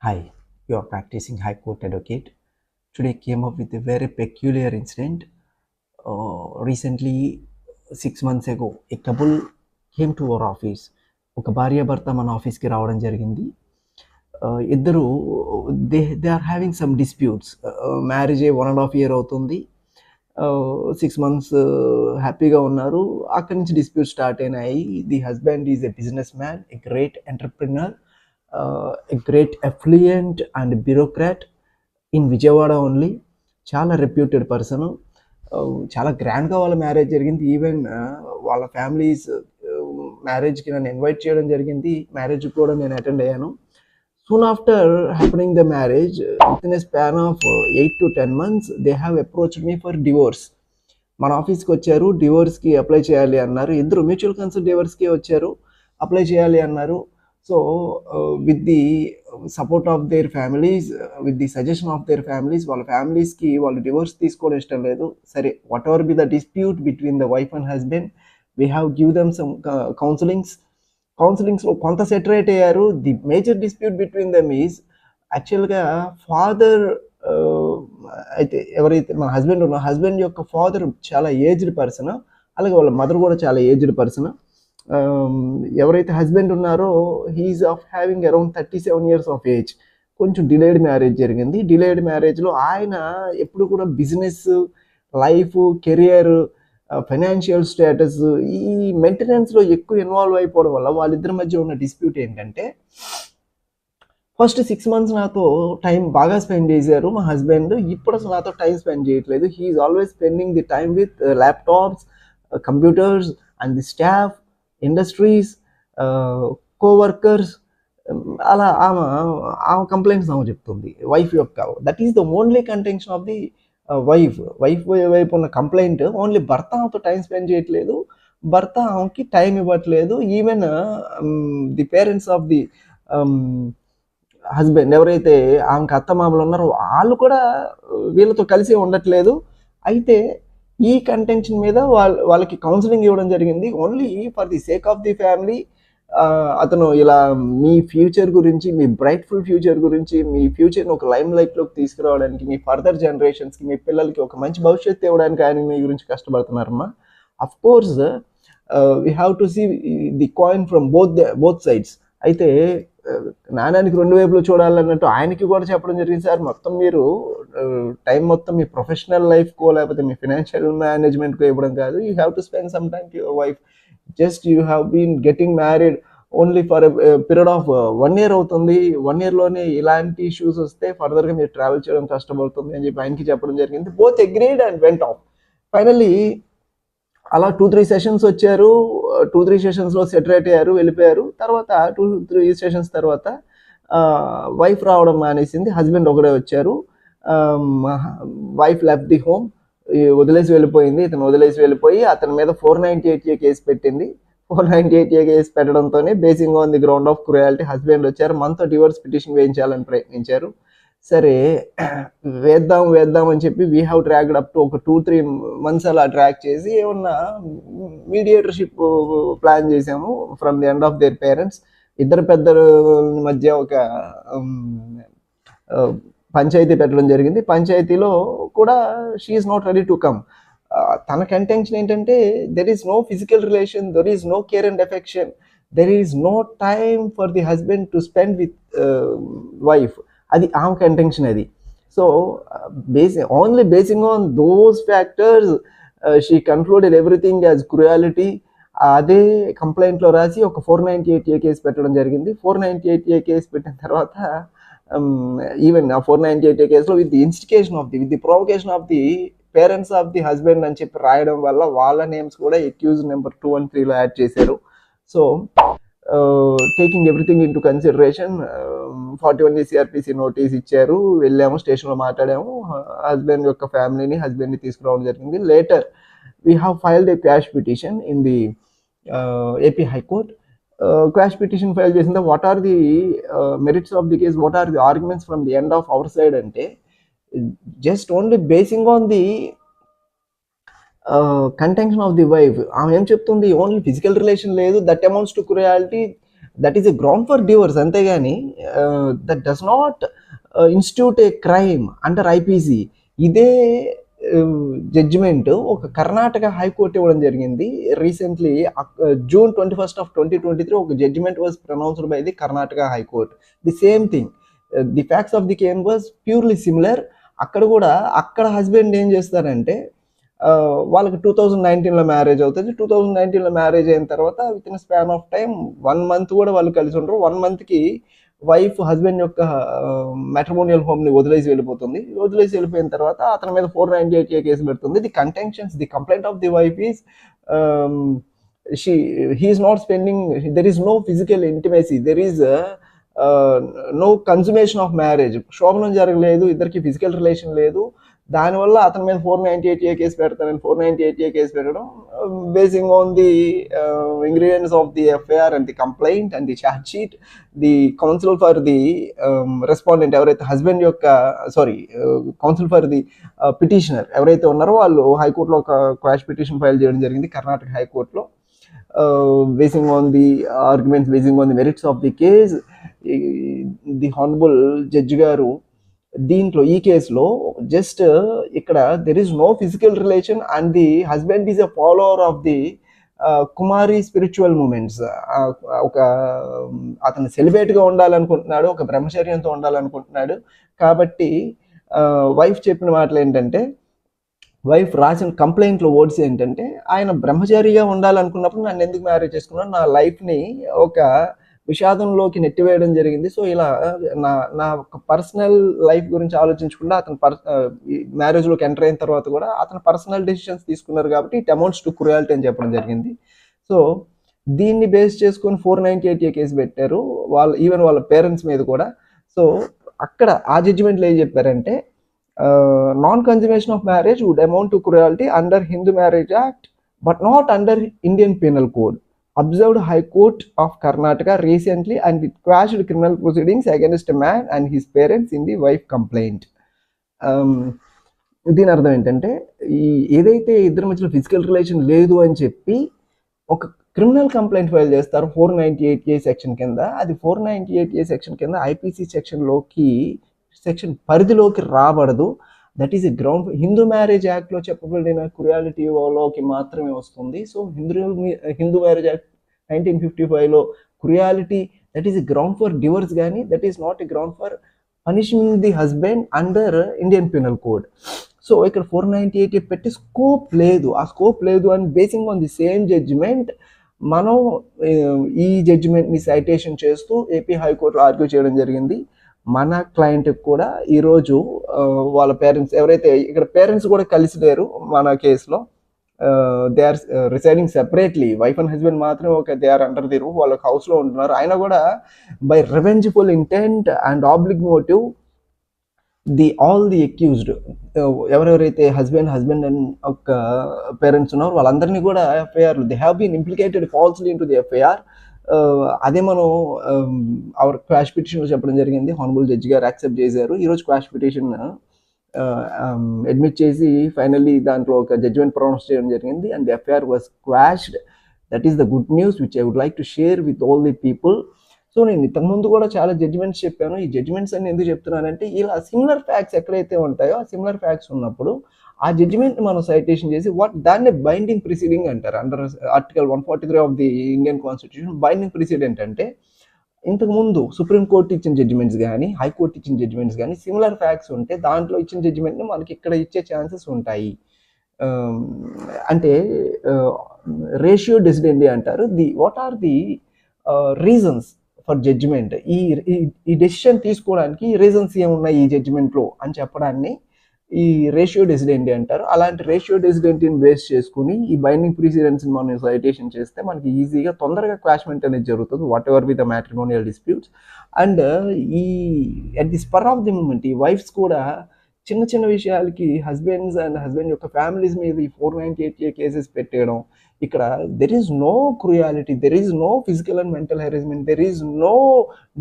Hi, you are practicing High Court advocate. Today came up with a very peculiar incident. Recently, 6 months ago, a couple came to our office. ఒక భార్య భర్త మన ఆఫీస్కి రావడం జరిగింది. ఇద్దరు they are having some disputes. Marriage 1.5 year అవుతుంది. 6 months హ్యాపీగా ఉన్నారు. అక్కడి నుంచి డిస్ప్యూట్ స్టార్ట్ అయినాయి. The husband is a business man, a great entrepreneur, a great affluent and bureaucrat in Vijayawada only. చాలా రెప్యూటెడ్ పర్సన్. చాలా గ్రాండ్గా వాళ్ళ మ్యారేజ్ జరిగింది. ఈవెన్ వాళ్ళ ఫ్యామిలీస్ మ్యారేజ్కి నన్ను ఇన్వైట్ చేయడం జరిగింది. మ్యారేజ్కి కూడా నేను అటెండ్ అయ్యాను. Soon after happening the marriage, with in a span of 8 to 10 months, they have approached me for divorce. మన ఆఫీస్కి వచ్చారు, డివోర్స్కి అప్లై చేయాలి అన్నారు. ఇద్దరు మ్యూచువల్ కన్సెంట్ డివోర్స్కి వచ్చారు, అప్లై చేయాలి అన్నారు. So, with the support of their families, with the suggestion of their families, వాళ్ళ ఫ్యామిలీస్కి వాళ్ళు డివోర్స్ తీసుకోవడం ఇష్టం లేదు. సరే, whatever be the dispute between the wife and husband, we have give them some కౌన్సిలింగ్స్లో కొంత సెటరేట్ అయ్యారు. The major dispute between them is యాక్చువల్గా ఫాదర్, అయితే ఎవరైతే మన హస్బెండ్ యొక్క ఫాదర్ చాలా ఏజ్డ్ పర్సన్, అలాగే వాళ్ళ మదర్ కూడా చాలా ఏజ్డ్ పర్సన్. ఎవరైతే హస్బెండ్ ఉన్నారో he is of having around 37 years of age. కొంచెం డిలేడ్ మ్యారేజ్ జరిగింది. డిలేడ్ మ్యారేజ్లో ఆయన ఎప్పుడు కూడా business, life, career, financial status, ఈ మెయింటెనెన్స్లో ఎక్కువ ఇన్వాల్వ్ అయిపోవడం వల్ల వాళ్ళిద్దరి మధ్య ఉన్న డిస్ప్యూట్ ఏంటంటే, ఫస్ట్ 6 months నాతో టైం బాగా స్పెండ్ చేశారు మా హస్బెండ్, ఇప్పుడు అసలు నాతో టైం స్పెండ్ చేయట్లేదు. He is always spending the time with laptops, computers and the staff, industries, coworkers. అలా ఆమె కంప్లైంట్స్ ఆమె చెప్తుంది వైఫ్ యొక్క. That is the only contention of the wife వైపు ఉన్న కంప్లైంట్. ఓన్లీ భర్త ఆమెతో టైం స్పెండ్ చేయట్లేదు, భర్త ఆమెకి టైం ఇవ్వట్లేదు. Even the parents of the husband, ఎవరైతే ఆమెకి అత్తమామలు ఉన్నారో వాళ్ళు కూడా వీళ్ళతో కలిసి ఉండట్లేదు. అయితే ఈ కంటెన్షన్ మీద వాళ్ళకి కౌన్సిలింగ్ ఇవ్వడం జరిగింది, only for the sake of the family. అతను ఇలా మీ ఫ్యూచర్ గురించి, మీ బ్రైట్ఫుల్ ఫ్యూచర్ గురించి, మీ ఫ్యూచర్ని ఒక లైమ్ లైట్లోకి తీసుకురావడానికి, మీ ఫర్దర్ జనరేషన్స్కి, మీ పిల్లలకి ఒక మంచి భవిష్యత్తు ఇవ్వడానికి ఆయన మీ గురించి కష్టపడుతున్నారమ్మా. Of course we have to see the coin from both sides. అయితే నాణానికి రెండు వైపులు చూడాలన్నట్టు ఆయనకి కూడా చెప్పడం జరిగింది, సార్ మొత్తం మీరు టైం మొత్తం మీ ప్రొఫెషనల్ లైఫ్కో లేకపోతే మీ ఫైనాన్షియల్ మేనేజ్మెంట్కో ఇవ్వడం కాదు. You have to spend some time to your wife. Just you have been getting married only for period of 1 year అవుతుంది. 1 yearలోనే ఇలాంటి ఇష్యూస్ వస్తే ఫర్దర్గా మీరు ట్రావెల్ చేయడం కష్టపడుతుంది అని చెప్పి ఆయనకి చెప్పడం జరిగింది. Both agreed and went off. Finally అలా 2-3 sessions వచ్చారు. 2-3 sessionsలో సెటరేట్ అయ్యారు, వెళ్ళిపోయారు. తర్వాత 2-3 sessions తర్వాత వైఫ్ రావడం మానేసింది, హస్బెండ్ ఒకడే వచ్చారు. వైఫ్ లెఫ్ట్ ది హోమ్, వదిలేసి వెళ్ళిపోయింది. ఇతను వదిలేసి వెళ్ళిపోయి అతని మీద 498A కేసు పెట్టింది. 498A కేసు పెట్టడంతోనే basing on the ground of cruelty husband వచ్చారు, మనతో డివోర్స్ పిటిషన్ వేయించాలని ప్రయత్నించారు. సరే వేద్దాం అని చెప్పి we have tracked up to ఒక 2-3 months అలా ట్రాక్ చేసి ఏమన్నా మీడియేటర్షిప్ ప్లాన్ చేసాము from the end of their parents. ఇద్దరు పెద్దల మధ్య ఒక పంచాయతీ పెట్టడం జరిగింది. పంచాయతీలో కూడా she is not ready to come. తన కంటెన్షన్ ఏంటంటే, there is no physical relation, there is no care and affection, there is no time for the husband to spend with wife. అది ఆమె కంటెన్షన్ అది. So only basing on those factors she concluded everything as cruelty. అదే కంప్లైంట్లో రాసి ఒక 498A case పెట్టడం జరిగింది. 498A case పెట్టిన తర్వాత ఈవెన్ ఆ 498A కేసులో with the provocation of the parents of the husband అని చెప్పి రాయడం వల్ల వాళ్ళ నేమ్స్ కూడా అక్యూజ్ నెంబర్ 2 and 3లో యాడ్ చేశారు. So taking everything in to consideration 41 CRPC notice ఇచ్చారు. వెళ్ళాము, స్టేషన్లో మాట్లాడాము, హస్బెండ్ యొక్క ఫ్యామిలీని, హస్బెండ్ని తీసుకురావడం జరిగింది. Later we have filed a quash petition in the AP high court. Quash petition file చేసింది. What are the merits of the case, what are the arguments from the end of our side అంటే, just only basing on the contention of the wife. ఆమె ఏం చెప్తుంది, only physical relation లేదు, that amounts to cruelty. That is a ground for divorce, అంతేగాని that does not institute a crime under IPC. ఇదే judgement ఒక Karnataka high court ఇవ్వడం జరిగింది recently. June 21st of 2023 ఒక judgement was pronounced by the Karnataka high court. The same thing, the facts of the case was purely similar. అక్కడ కూడా అక్కడ husband ఏం చేస్తారంటే వాళ్ళకి 2019లో మ్యారేజ్ అవుతుంది. 2019లో మ్యారేజ్ అయిన తర్వాత with in span of time 1 month కూడా వాళ్ళు కలిసి ఉండరు. 1 monthకి వైఫ్ హస్బెండ్ యొక్క మ్యాట్రిమోనియల్ హోమ్ని వదిలేసి వెళ్ళిపోతుంది. వదిలేసి వెళ్ళిపోయిన తర్వాత అతని మీద 498A కేసు పెడుతుంది. The contentions, the complaint of the wife is he is not spending, there is no physical intimacy, there is no consummation of marriage. శోభనం జరగలేదు, ఇద్దరికి ఫిజికల్ రిలేషన్ లేదు. దానివల్ల అతని మీద 498A కేసు పెడతానని 498A కేసు పెట్టడం basing on the ingredients of the FIR and the complaint and the charge sheet. The council for the respondent ఎవరైతే హస్బెండ్ యొక్క కౌన్సిల్ ఫర్ ది పిటిషనర్ ఎవరైతే ఉన్నారో వాళ్ళు హైకోర్టులో ఒక క్వాష్ పిటిషన్ ఫైల్ చేయడం జరిగింది కర్ణాటక హైకోర్టులో. Basing on the arguments, basing on the merits of the case, the honorable judge garu దీంట్లో ఈ కేసులో జస్ట్ ఇక్కడ there is no physical relation and the husband is a follower of the Kumari spiritual moments. ఒక అతను సెలిబ్రేట్గా ఉండాలనుకుంటున్నాడు, ఒక బ్రహ్మచర్యంతో ఉండాలనుకుంటున్నాడు. కాబట్టి wife చెప్పిన మాటలు ఏంటంటే, వైఫ్ రాసిన కంప్లైంట్లో వర్డ్స్ ఏంటంటే, ఆయన బ్రహ్మచారిగా ఉండాలనుకున్నప్పుడు నన్ను ఎందుకు మ్యారేజ్ చేసుకున్నాను, నా లైఫ్ని ఒక విషాదంలోకి నెట్టివేయడం జరిగింది. సో ఇలా నా పర్సనల్ లైఫ్ గురించి ఆలోచించకుండా అతను మ్యారేజ్లోకి ఎంటర్ అయిన తర్వాత కూడా అతను పర్సనల్ డెసిషన్స్ తీసుకున్నారు కాబట్టి ఇట్ అమౌంట్స్ టు క్రుయాలిటీ అని చెప్పడం జరిగింది. సో దీన్ని బేస్ చేసుకొని 498A కేసు పెట్టారు ఈవెన్ వాళ్ళ పేరెంట్స్ మీద కూడా. సో అక్కడ ఆ జడ్జిమెంట్లో ఏం చెప్పారంటే, non-consummation of marriage would amount to cruelty under Hindu Marriage Act but not under Indian Penal Code. Observed High Court of Karnataka recently and it quashed criminal proceedings against a man and his parents in the wife complaint. దీని అర్థం ఏంటంటే, ఏదైతే ఇద్దరి మధ్యలో physical relation లేదు అని చెప్పి ఒక క్రిమినల్ కంప్లైంట్ ఫైల్ చేస్తారు 498A సెక్షన్ కింద, అది 498A సెక్షన్ కింద ఐపీసీ సెక్షన్ పరిధిలోకి రాబడదు. That is a ground. Hindu marriage యాక్ట్లో చెప్పబడిన క్రుయాలిటీలోకి మాత్రమే వస్తుంది. సో హిందూ మ్యారేజ్ యాక్ట్ 1955లో cruelty that is a ground for divorce, కానీ that is not a ground for punishment the husband under Indian penal code. So ఇక్కడ 498A పెట్టి స్కోప్ లేదు, ఆ స్కోప్ లేదు అని basing on the same judgment మనం ఈ జడ్జిమెంట్ని సైటేషన్ చేస్తూ ఏపీ హైకోర్టులో ఆర్గ్యూ చేయడం జరిగింది. మన క్లయింట్కి కూడా ఈరోజు వాళ్ళ పేరెంట్స్ ఎవరైతే ఇక్కడ పేరెంట్స్ కూడా కలిసి లేరు మన కేసులో, they are residing separately. Wife and husband మాత్రమే they are under the roof, వాళ్ళకి హౌస్లో ఉంటున్నారు. ఆయన కూడా by revengeful intent and oblique motive all the accused ఎవరెవరైతే హస్బెండ్ అండ్ ఒక పేరెంట్స్ ఉన్నారో వాళ్ళందరినీ కూడా FIR they have been implicated falsely in to the FIR. అదే మనం అవర్ క్వాష్ పిటిషన్లో చెప్పడం జరిగింది. హానరబుల్ జడ్జి గారు యాక్సెప్ట్ చేశారు. ఈరోజు క్వాష్ పిటిషన్ అడ్మిట్ చేసి ఫైనల్లీ దాంట్లో ఒక జడ్జిమెంట్ ప్రొనౌన్స్ చేయడం జరిగింది and the FIR was quashed. That is the good news which I would like to share with all the people. So నేను ఇంతకుముందు కూడా చాలా జడ్జిమెంట్స్ చెప్పాను. ఈ జడ్జిమెంట్స్ అన్ని ఎందుకు చెప్తున్నానంటే, ఇలా సిమిలర్ ఫ్యాక్ట్స్ ఎక్కడైతే ఉంటాయో ఆ సిమిలర్ ఫ్యాక్ట్స్ ఉన్నప్పుడు ఆ జడ్జిమెంట్ మనం సైటేషన్ చేసి దాన్ని బైండింగ్ ప్రిసీడింగ్ అంటారు. Under article 143 of the Indian constitution binding precedent అంటే, ఇంతకుముందు సుప్రీంకోర్టు ఇచ్చిన జడ్జిమెంట్స్ కానీ హైకోర్టు ఇచ్చిన జడ్జిమెంట్స్ కానీ సిమిలర్ ఫ్యాక్ట్స్ ఉంటే దాంట్లో ఇచ్చిన జడ్జిమెంట్ని మనకి ఇక్కడ ఇచ్చే ఛాన్సెస్ ఉంటాయి. అంటే రేషియో డెసిడెండి అంటారు. What are the reasons for judgement, ఈ డెసిషన్ తీసుకోవడానికి రీజన్స్ ఏమున్నాయి ఈ జడ్జిమెంట్లో అని చెప్పడాన్ని ఈ రేషియో డెసిడెండి అంటారు. అలాంటి రేషియో డెసిడెంటిని బేస్ చేసుకుని ఈ బైండింగ్ ప్రిసిడెన్స్ని మనం సైటేషన్ చేస్తే మనకి ఈజీగా తొందరగా క్వాష్మెంట్ అనేది జరుగుతుంది, whatever with the matrimonial disputes. And at the spur of the moment ఈ వైఫ్స్ కూడా చిన్న చిన్న విషయాలకి హస్బెండ్ యొక్క ఫ్యామిలీస్ మీద ఈ 498A కేసెస్ పెట్టేయడం. ఇక్కడ there is no cruelty, there is no physical and mental harassment, there is no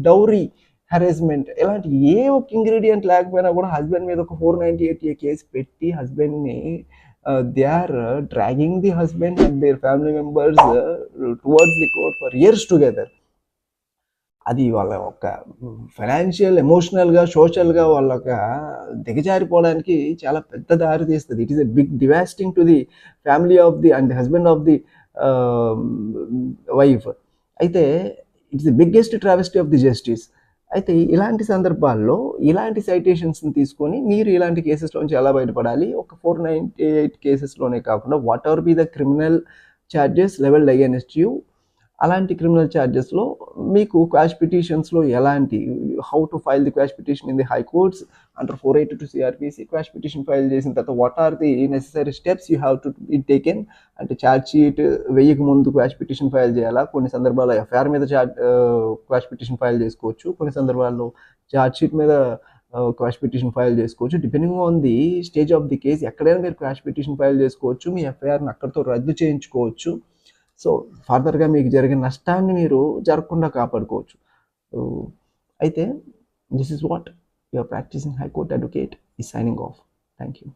dowry harassment, ఇలాంటి ఏ ఒక్క ఇంగ్రీడియంట్ లేకపోయినా కూడా హస్బెండ్ మీద ఒక 498A కేసు పెట్టి హస్బెండ్ని they are dragging the husband and their family members towards the court for years together. అది వాళ్ళ ఒక ఫైనాన్షియల్, ఎమోషనల్‌గా, సోషల్‌గా వాళ్ళొక దిగజారిపోవడానికి చాలా పెద్ద దారి తీస్తది. It is a big devastating to the family of the and husband of the ah, wife. అయితే it's the biggest travesty of the justice. అయితే ఇలాంటి సందర్భాల్లో ఇలాంటి సైటేషన్స్‌ని తీసుకొని మీరు ఇలాంటి కేసెస్‌లోంచి ఎలా బయటపడాలి? ఒక 498 కేసెస్‌లోనే కాకుండా whatever be the criminal charges levelled against you, అలాంటి క్రిమినల్ చార్జెస్లో మీకు క్వాష్ పిటిషన్స్లో ఎలాంటి how to file the quash petition in the high courts under 482 CrPC, quash petition file చేసిన తర్వాత what are the necessary steps you have to be taken, అంటే charge sheet వేయక ముందు క్వాష్ పిటిషన్ ఫైల్ చేయాలా, కొన్ని సందర్భాల్లో ఎఫ్ఐఆర్ మీద quash petition file చేసుకోవచ్చు, కొన్ని సందర్భాల్లో ఛార్జ్ షీట్ మీద క్వాష్ పిటిషన్ ఫైల్ చేసుకోవచ్చు. Depending on the stage of the case ఎక్కడైనా మీరు క్వాష్ పిటిషన్ ఫైల్ చేసుకోవచ్చు, మీ ఎఫ్ఐఆర్ని అక్కడితో రద్దు చేయించుకోవచ్చు. సో ఫర్దర్గా మీకు జరిగిన నష్టాన్ని మీరు జరగకుండా కాపాడుకోవచ్చు. అయితే this is what your practising high court advocate ఈ సైనింగ్ ఆఫ్. Thank you.